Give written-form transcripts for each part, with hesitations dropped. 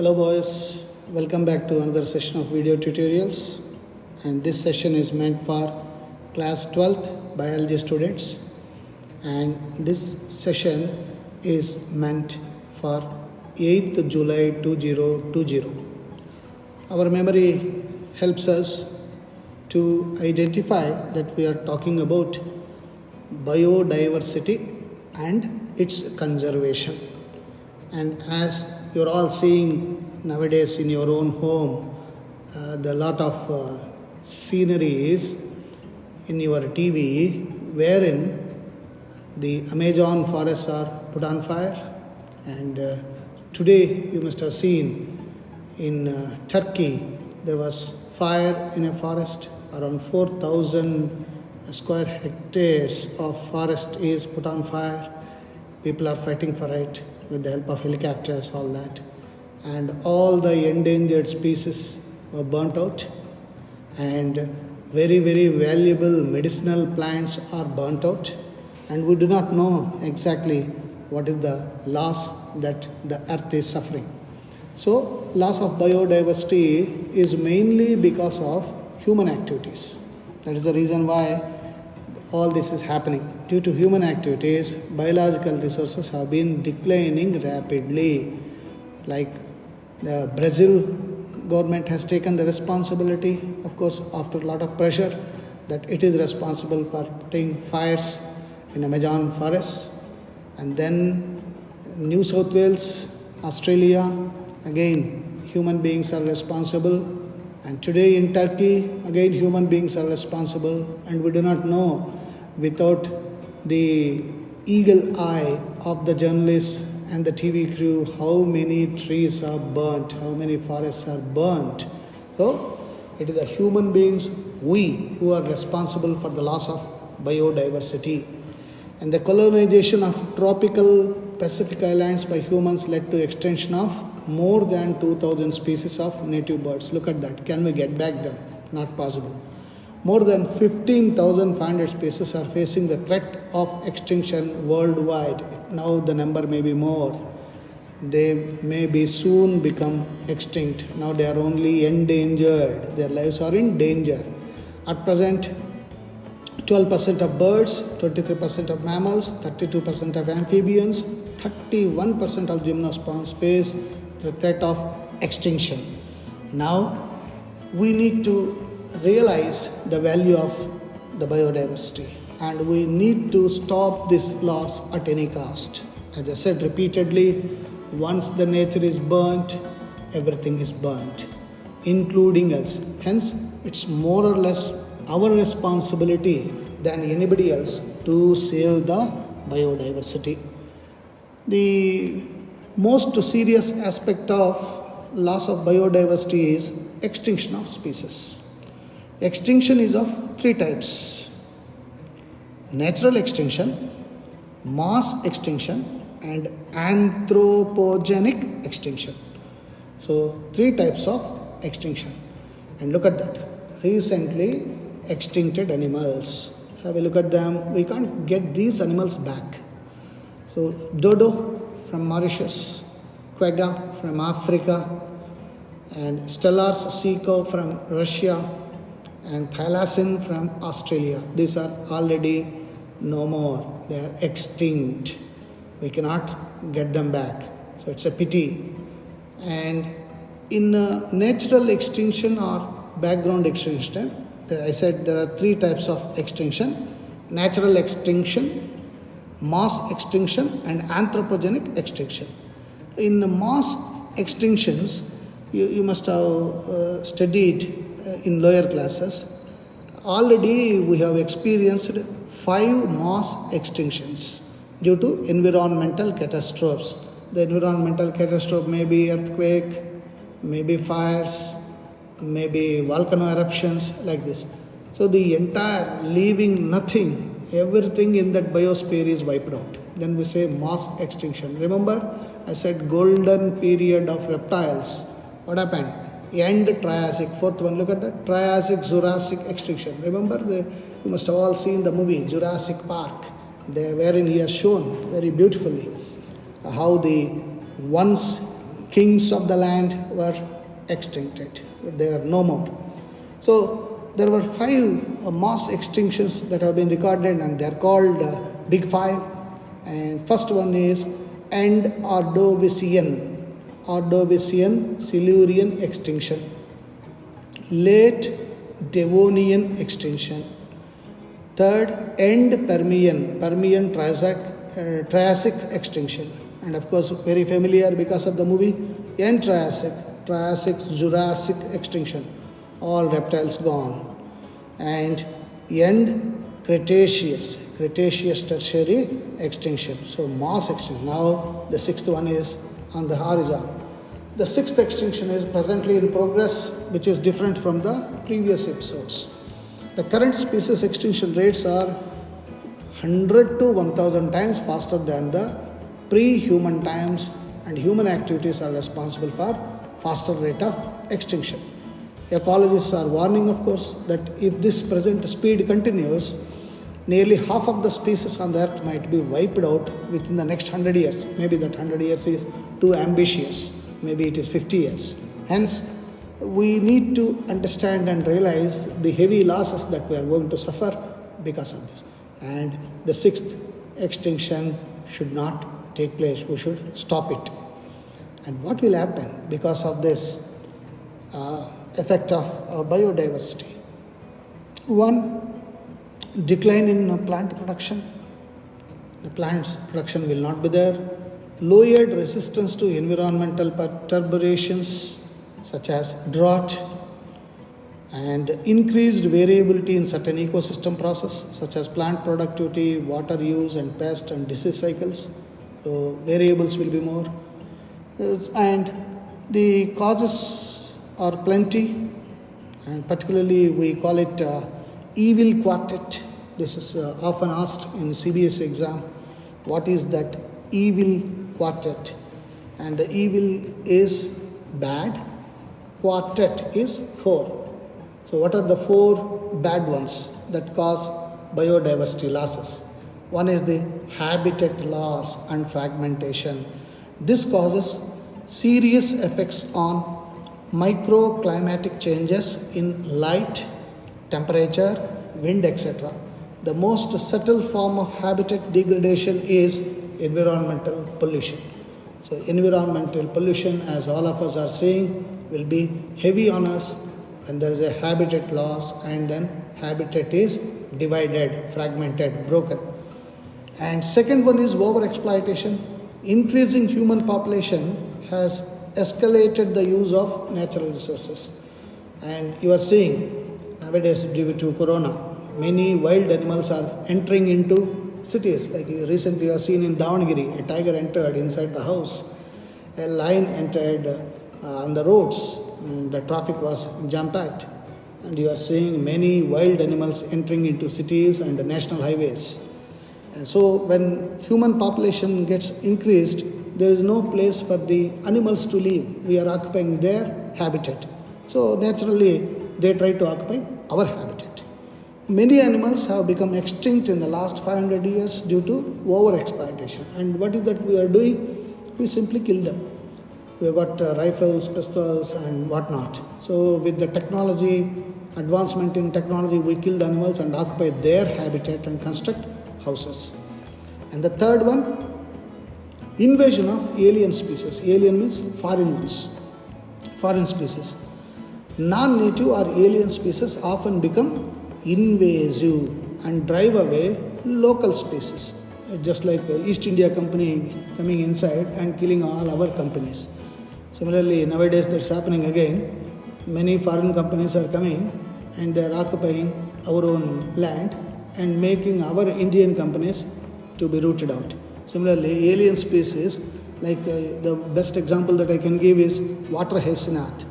Hello boys, welcome back to another session of video tutorials, and this session is meant for class 12th biology students, and this session is meant for 8th July 2020. Our memory helps us to identify that we are talking about biodiversity and its conservation. And as you're all seeing nowadays in your own home, the lot of scenery is in your TV wherein the Amazon forests are put on fire. And today you must have seen in Turkey there was fire in a forest. Around 4,000 square hectares of forest is put on fire. People are fighting for it with the help of helicopters, all that. And all the endangered species were burnt out. And very, very valuable medicinal plants are burnt out. And we do not know exactly what is the loss that the earth is suffering. So, loss of biodiversity is mainly because of human activities. That is the reason why all this is happening. Due to human activities, biological resources have been declining rapidly. Like the Brazil government has taken the responsibility, of course, after a lot of pressure, that it is responsible for putting fires in Amazon forests. And then New South Wales, Australia, again, human beings are responsible. And today in Turkey, again, human beings are responsible. And we do not know, without the eagle eye of the journalists and the TV crew, how many trees are burnt, how many forests are burnt. So, it is the human beings, we, who are responsible for the loss of biodiversity. And the colonization of tropical Pacific islands by humans led to extinction of more than 2,000 species of native birds. Look at that. Can we get back them? Not possible. More than 15,500 species are facing the threat of extinction worldwide. Now the number may be more. They may be soon become extinct. Now they are only endangered. Their lives are in danger. At present, 12% of birds, 23% of mammals, 32% of amphibians, 31% of gymnosperms face the threat of extinction. Now we need to realize the value of the biodiversity, and we need to stop this loss at any cost. As I said repeatedly, once the nature is burnt, everything is burnt, including us. Hence, it's more or less our responsibility than anybody else to save the biodiversity. The most serious aspect of loss of biodiversity is extinction of species. Extinction is of three types: natural extinction, mass extinction, and anthropogenic extinction. So, three types of extinction. And look at that. Recently extincted animals. Have a look at them. We can't get these animals back. So, dodo from Mauritius, quagga from Africa, and Stellar's sea cow from Russia, and thylacine from Australia. These are already no more. They are extinct. We cannot get them back. So it's a pity. And in natural extinction or background extinction, I said there are three types of extinction: natural extinction, mass extinction, and anthropogenic extinction. In mass extinctions, you must have studied in lower classes. Already we have experienced 5 mass extinctions due to environmental catastrophes. The environmental catastrophe may be earthquake, maybe fires, maybe volcano eruptions, like this. So the entire, leaving nothing, everything in that biosphere is wiped out. Then we say mass extinction. Remember, I said golden period of reptiles. What happened? End Triassic, fourth one, look at that, Triassic, Jurassic extinction. Remember, you must have all seen the movie Jurassic Park, wherein he has shown very beautifully how the once kings of the land were extincted. They are no more. So there were 5 mass extinctions that have been recorded, and they are called Big Five. And first one is End Ordovician Silurian extinction, Late Devonian extinction. Third, End Permian Triassic extinction. And of course, very familiar because of the movie, End Triassic, Jurassic extinction, all reptiles gone. And End Cretaceous Tertiary extinction. So mass extinction. Now the 6th one is on the horizon. The 6th extinction is presently in progress, which is different from the previous episodes. The current species extinction rates are 100 to 1000 times faster than the pre-human times, and human activities are responsible for faster rate of extinction. Ecologists are warning, of course, that if this present speed continues, nearly half of the species on the earth might be wiped out within the next 100 years. Maybe that 100 years is too ambitious. Maybe it is 50 years. Hence, we need to understand and realize the heavy losses that we are going to suffer because of this. And the 6th extinction should not take place. We should stop it. And what will happen because of this effect of biodiversity? One, decline in plant production. The plant's production will not be there. Lowered resistance to environmental perturbations such as drought, and increased variability in certain ecosystem processes such as plant productivity, water use, and pest and disease cycles. So variables will be more. And the causes are plenty, and particularly we call it evil quartet. This is often asked in CBS exam. What is that evil quartet? And the evil is bad, quartet is 4. So what are the 4 bad ones that cause biodiversity losses? One is the habitat loss and fragmentation. This causes serious effects on microclimatic changes in light, temperature, wind, etc. The most subtle form of habitat degradation is environmental pollution. So environmental pollution, as all of us are saying, will be heavy on us when there is a habitat loss, and then habitat is divided, fragmented, broken. And second one is overexploitation. Increasing human population has escalated the use of natural resources. And you are seeing nowadays, due to corona, many wild animals are entering into cities. Like recently you have seen in Davangere, a tiger entered inside the house. A lion entered on the roads. The traffic was jam-packed. And you are seeing many wild animals entering into cities and the national highways. And so when human population gets increased, there is no place for the animals to live. We are occupying their habitat. So naturally, they try to occupy our habitat. Many animals have become extinct in the last 500 years due to overexploitation. And what is that we are doing? We simply kill them. We have got rifles, pistols, and whatnot. So with the technology, advancement in technology, we kill the animals and occupy their habitat and construct houses. And the third one, invasion of alien species. Alien means foreign ones, foreign species. Non-native or alien species often become invasive and drive away local species. Just like East India Company coming inside and killing all our companies. Similarly, nowadays that's happening again. Many foreign companies are coming and they are occupying our own land and making our Indian companies to be rooted out. Similarly, alien species, like the best example that I can give is water hyacinth,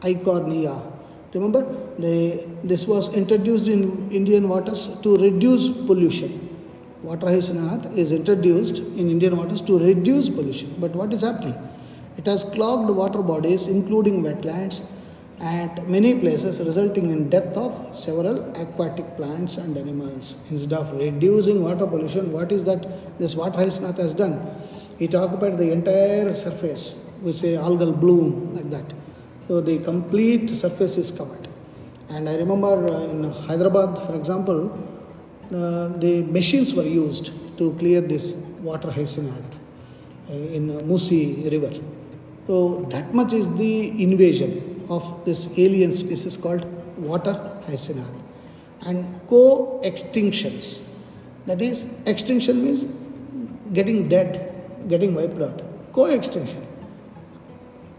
Eichhornia. Remember, this was introduced in Indian waters to reduce pollution. Water hyacinth is introduced in Indian waters to reduce pollution. But what is happening? It has clogged water bodies, including wetlands, at many places, resulting in death of several aquatic plants and animals. Instead of reducing water pollution, what is that this water hyacinth has done? It occupied the entire surface. we say algal bloom, like that. So the complete surface is covered. And I remember in Hyderabad, for example, the machines were used to clear this water hyacinth in Musi river. So that much is the invasion of this alien species called water hyacinth. And co-extinctions, that is, extinction means getting dead, getting wiped out. Co-extinction.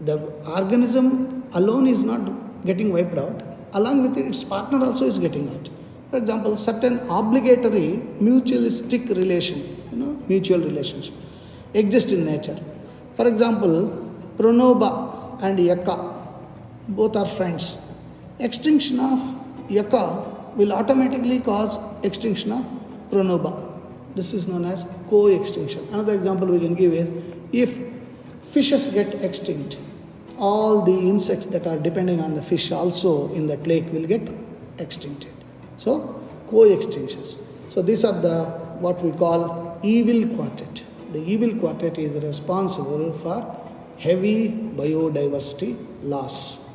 The organism alone is not getting wiped out, along with it, its partner also is getting out. For example, certain obligatory mutualistic relation, mutual relationship exist in nature. For example, Pronoba and Yaka, both are friends. Extinction of Yaka will automatically cause extinction of Pronoba. This is known as co-extinction. Another example we can give is, if fishes get extinct, all the insects that are depending on the fish also in that lake will get extincted. So, co-extinctions. So these are the what we call evil quartet. The evil quartet is responsible for heavy biodiversity loss.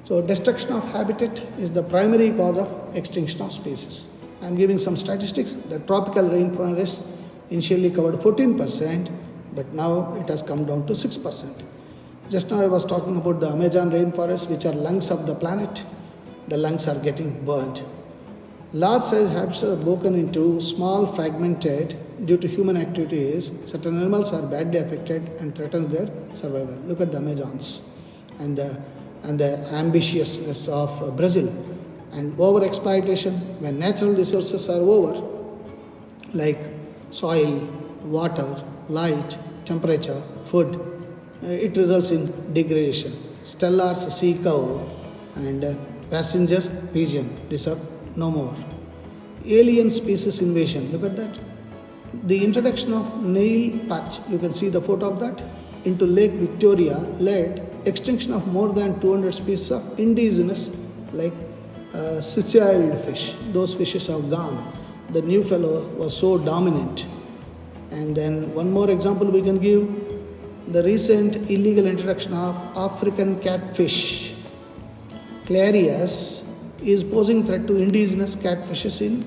So destruction of habitat is the primary cause of extinction of species. I am giving some statistics. The tropical rainforest initially covered 14%, but now it has come down to 6%. Just now I was talking about the Amazon rainforest, which are lungs of the planet. The lungs are getting burned. Large size habitats are broken into small fragmented due to human activities. Certain animals are badly affected and threatens their survival. Look at the Amazons and the ambitiousness of Brazil. And over exploitation, when natural resources are over, like soil, water, light, temperature, food, it results in degradation. Stellar's sea cow and passenger region, these are no more. Alien species invasion, look at that. The introduction of nail patch, you can see the photo of that, into Lake Victoria led extinction of more than 200 species of indigenous, like Sicilid fish. Those fishes have gone. The new fellow was so dominant. And then one more example we can give, the recent illegal introduction of African catfish. Clarias is posing threat to indigenous catfishes in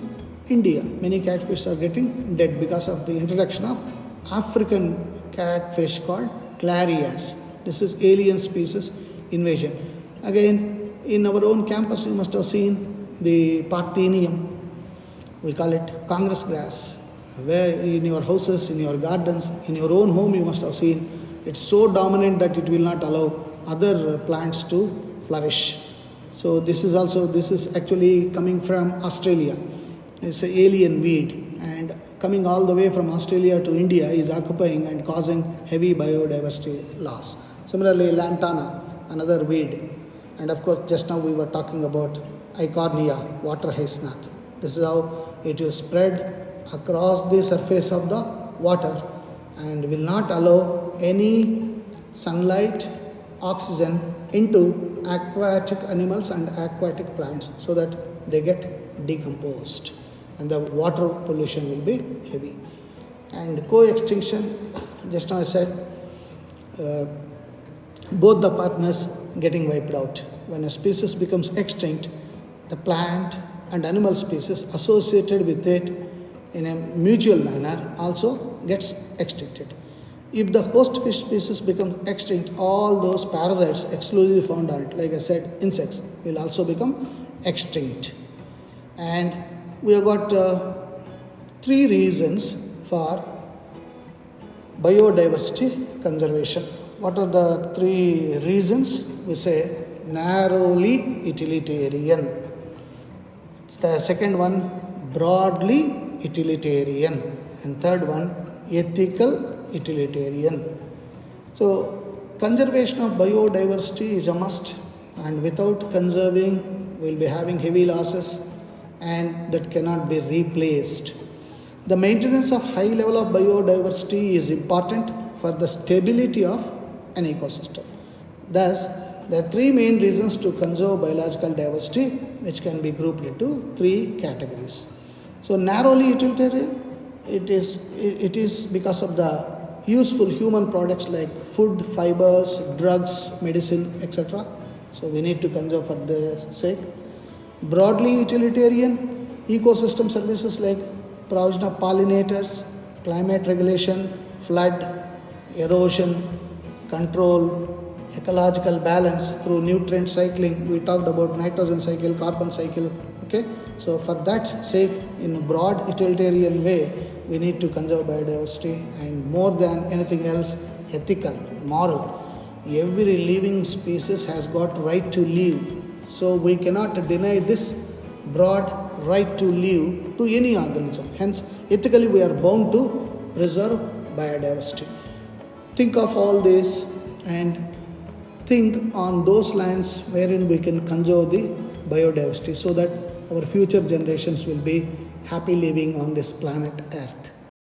India. Many catfish are getting dead because of the introduction of African catfish called Clarias. This is alien species invasion. Again, in our own campus, you must have seen the Parthenium. We call it Congress grass. Where in your houses, in your gardens, in your own home, you must have seen it's so dominant that it will not allow other plants to flourish. So this is actually coming from Australia. It's an alien weed, and coming all the way from Australia to India is occupying and causing heavy biodiversity loss. Similarly, lantana, another weed. And of course, just now we were talking about Eichhornia, water hyacinth. This is how it will spread across the surface of the water and will not allow any sunlight, oxygen into aquatic animals and aquatic plants, so that they get decomposed and the water pollution will be heavy. And co-extinction, just now I said, both the partners getting wiped out. When a species becomes extinct, the plant and animal species associated with it in a mutual manner also gets extincted. If the host fish species becomes extinct, all those parasites exclusively found on it, like I said, insects, will also become extinct. And we have got 3 reasons for biodiversity conservation. What are the 3 reasons? We say narrowly utilitarian. The second one, broadly utilitarian. And third one, ethical utilitarian. So, conservation of biodiversity is a must, and without conserving, we will be having heavy losses, and that cannot be replaced. The maintenance of high level of biodiversity is important for the stability of an ecosystem. Thus, there are 3 main reasons to conserve biological diversity, which can be grouped into 3 categories. So, narrowly utilitarian, it is because of the useful human products like food, fibers, drugs, medicine, etc. So we need to conserve for their sake. Broadly utilitarian, ecosystem services like provision of pollinators, climate regulation, flood, erosion, control, ecological balance through nutrient cycling. We talked about nitrogen cycle, carbon cycle. Okay, so for that sake, in a broad utilitarian way, we need to conserve biodiversity, and more than anything else, ethical, moral. Every living species has got right to live, so we cannot deny this broad right to live to any organism. Hence, ethically we are bound to preserve biodiversity. Think of all this and think on those lines wherein we can conserve the biodiversity so that our future generations will be happy living on this planet Earth.